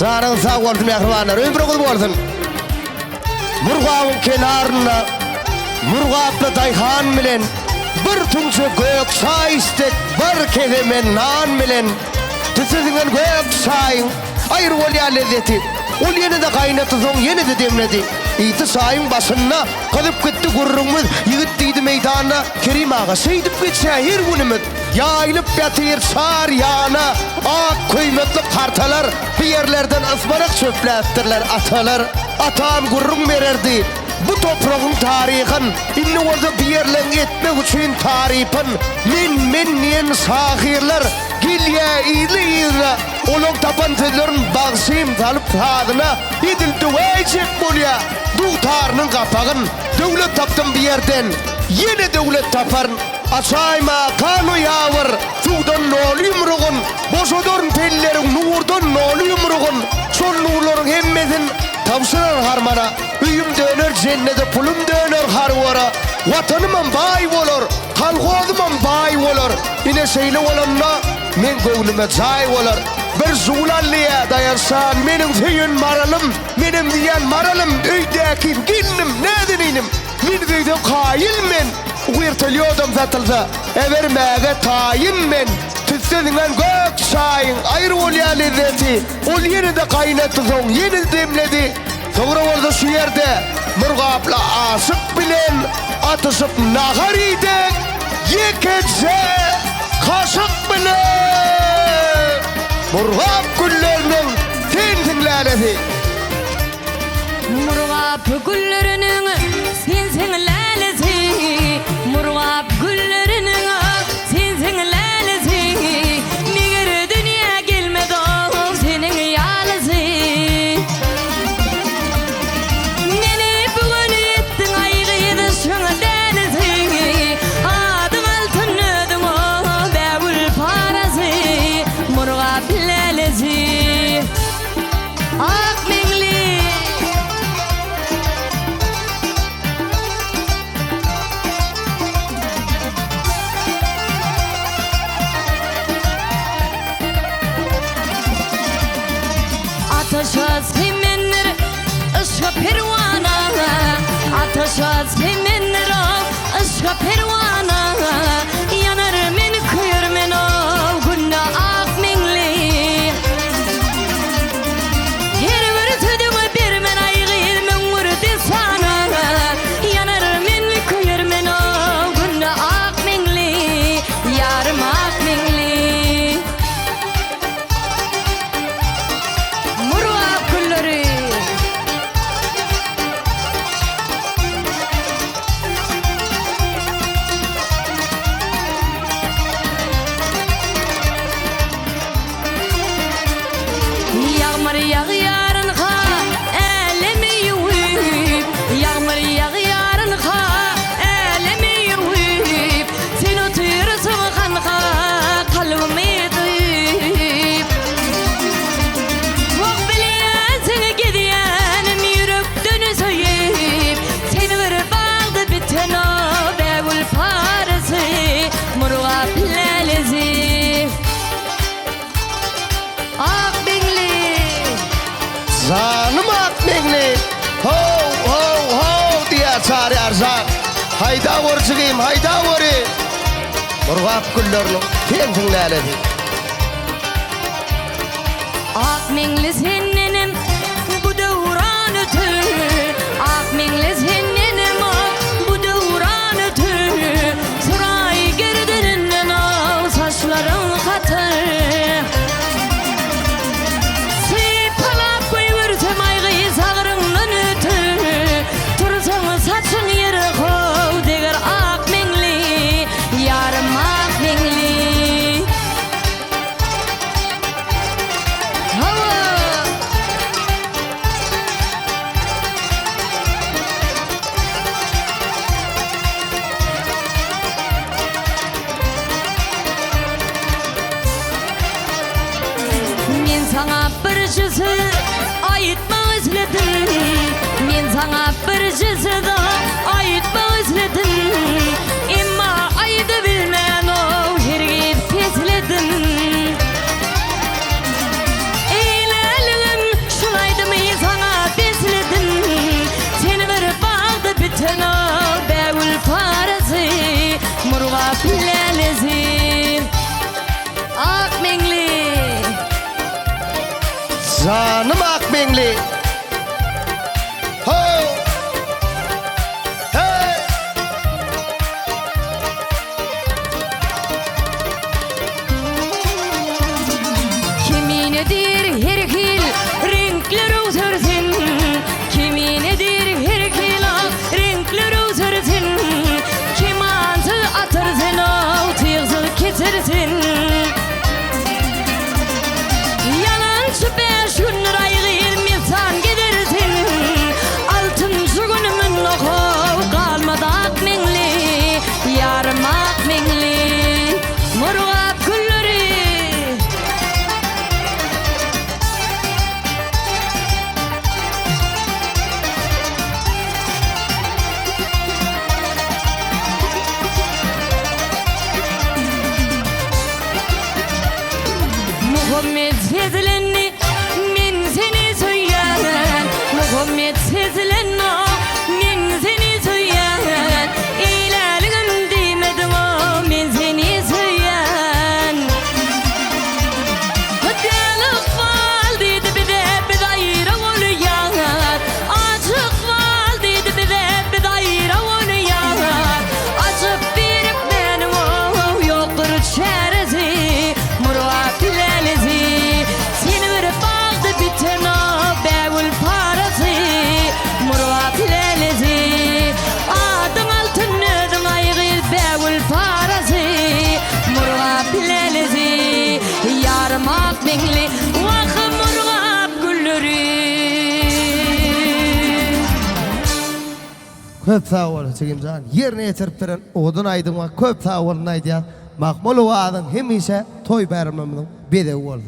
Canın sağ olsun mehribanlar, ömrünüz olsun. Murgabın kenarına, Murgablı dayhan bilen, bir tunçu gök çay istek, bir kezemen nan bilen, tüsüzünden gök çayın, ayrı olya lezzeti. Ol yeni de kaynattı son yeni de demledi. İti çayın başına kalıp gitti gurrumuz, yigit deydi meydana, Kerim ağa seydip geçse her günümüz. Yayılıp yatır çar yana, ak kıymetli kartalar, bir yerlerden ıspanak çöplettirler atalar. Atam gurrum verirdi. Bu toprağın tarihin, inni orada bir yerlen etmek için tarifin. Min niyen sahirler, gilye iyili olong tapan sözlerin bağışıyım talıp tadına. İdil duaycık bulya, duhtarının kapağın. Devlet taptım bir yerden, yine devlet tapar. Açayma kanu yağır, sudan nol yumruğun. Boşodorun pellerin nurdan nol yumruğun. Son nurların hemmesin tavsırar harmana. Üyüm döner cennete, pulum döner harvara. Vatanımın bay olur, kalkozumın bay olur. Yine şeyle olanla, men gönlüme cay olur. Bir zulalliye dayansan, benim feyin maralım, benim diyen maralım. Öydekim, gelnim, ne deninim? Min duyduğum kayil men. Uyartılıyordum zatılsa, evermege tayin men. Tütsedinden gök çayın, ayrı olya lezzeti. Ol yeni de kaynattı son, yeni demledi. Sonra orada şu yerde Murgap'la aşık bilen atışıp nahar idek, yeketse kaşık bilen. Murgap güllerinin sensin lalesi. Murgap güllerinin sensin lalesi. Murgap güllerinin sensin lalesi. Nigir dünya gelmedi o senin yalesi. Nene bugün ettin aygıydı şuna denizi. Adım altın ödüm o bevül parası. Murgap lalesi. Ak mingli. Ateşaz kimindir ışka pervana. Ateşaz kimindir ışka pervana. Yanar men kıyır men o günne ak mingli. Her bir tüdümü bir men aygıyır men vurdu sana. Yanar men kıyır men o günne ak mingli. Yarım ak mingli. Murgap gülleri. Yağmur yağyarın ha, elimi yuvip. Yağmur yağyarın ha, elimi yuvip. Sen oturursun kanka, kalbimi duyup. Vok bilesin gidiyenim yürekten soyup. Seni bir bağdı biten o bevül parası. Murgap lalesi. Ak bingli. Zanım akmengli, ho ho ho diye çare arzak. Hayda vur çıkayım, hayda vuru. Murgap güllerinin sensin lalesi. Ak mingli senenim bu devran ötür. Ak mingli senenim bu devran ötür. Saray girdirinden o saçların katır. Sipalap koyuversem aygıyı sağırından ötür. Tursan saçın yeri kov deger ak mingli. Yarım ak mingli. Hava. Men sana bir cüzü ayıtma özledim. Men sana bir cüzü da ayıtma özledim. Emma aydı bilmen o hergip tesledim. Eylelgim Canım Akmengli. Ho! Hey! Kiminedir her kil renkler uzarsin, kiminedir her kil renkler uzarsin, kimantı atarsın o tığzı kesersin. Yalançı beş gün rayğil miltan gidersin, altıncı günümün oku kalmadı Akmengli, yarım Akmengli, Murat gülleri. Muhammed sezlenni men seni söyleyen, Muhammed sezlenni men seni söyleyen, ilerligin demedim o men seni söyleyen. Hıdalık val dedi bize bir daire oluyan, açık val dedi bize bir daire oluyan, açıp verip benim o yoktur çaresi, Murat Lelezi. Seni verip aldı biten o bevul parası, Murat Lelezi. Adın altın ödün aygıl bevul parası, Murat Lelezi. Yarım Akmengli vakı Murat gülleri. Köp sağ ol Çekimcan. Yerine yetirip veren Odun Aydın'a köp sağ olun aydiyan. Makmul oğadın hem ise toy bayramlarının bedevi oldu.